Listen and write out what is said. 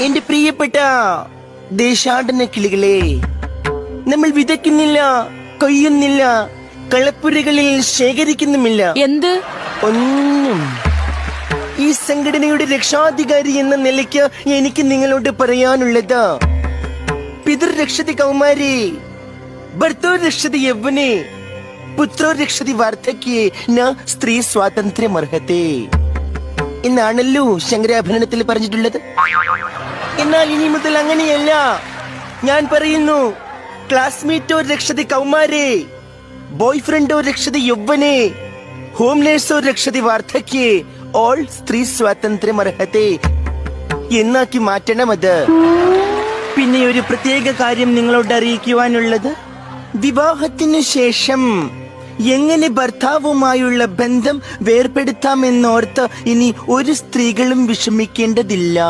എന്റെ പ്രിയപ്പെട്ട ദേശാടന കിളികളെ, നമ്മൾ വിതയ്ക്കുന്നില്ല, കൊയ്യുന്നില്ല, കളപ്പുരകളിൽ ശേഖരിക്കുന്നുമില്ല. എന്ത്? ഒന്നും. ഈ സംഘടനയുടെ രക്ഷാധികാരി എന്ന നിലയ്ക്ക് എനിക്ക് നിങ്ങളോട് പറയാനുള്ളത്, പിതൃരക്ഷതി കൗമാരി, ഭർത്തോ രക്ഷതി യൗവനെ, പുത്രോ രക്ഷതി വാർദ്ധക്യേ, ന സ്ത്രീ സ്വാതന്ത്ര്യം അർഹത്തെ എന്നാണല്ലോ ശങ്കരാഭരണത്തിൽ പറഞ്ഞിട്ടുള്ളത്. എന്നാൽ ഇനി മുതൽ അങ്ങനെയല്ല. ഞാൻ പറയുന്നു, ക്ലാസ്മേറ്റോ രക്ഷതി കൗമാരെ, ബോയ് ഫ്രണ്ടോ രക്ഷതി യൗവനെ, ഹോം നേഴ്സോ രക്ഷതി വാർദ്ധക്യേ, ഓൾ സ്ത്രീ സ്വാതന്ത്ര്യം അർഹത്തെ എന്നാക്കി മാറ്റണം അത്. പിന്നെ ഒരു പ്രത്യേക കാര്യം നിങ്ങളോട് അറിയിക്കുവാനുള്ളത്, വിവാഹത്തിനു ശേഷം എങ്ങനെ ഭർത്താവുമായുള്ള ബന്ധം വേർപെടുത്താമെന്നോർത്ത് ഇനി ഒരു സ്ത്രീകളും വിഷമിക്കേണ്ടതില്ല.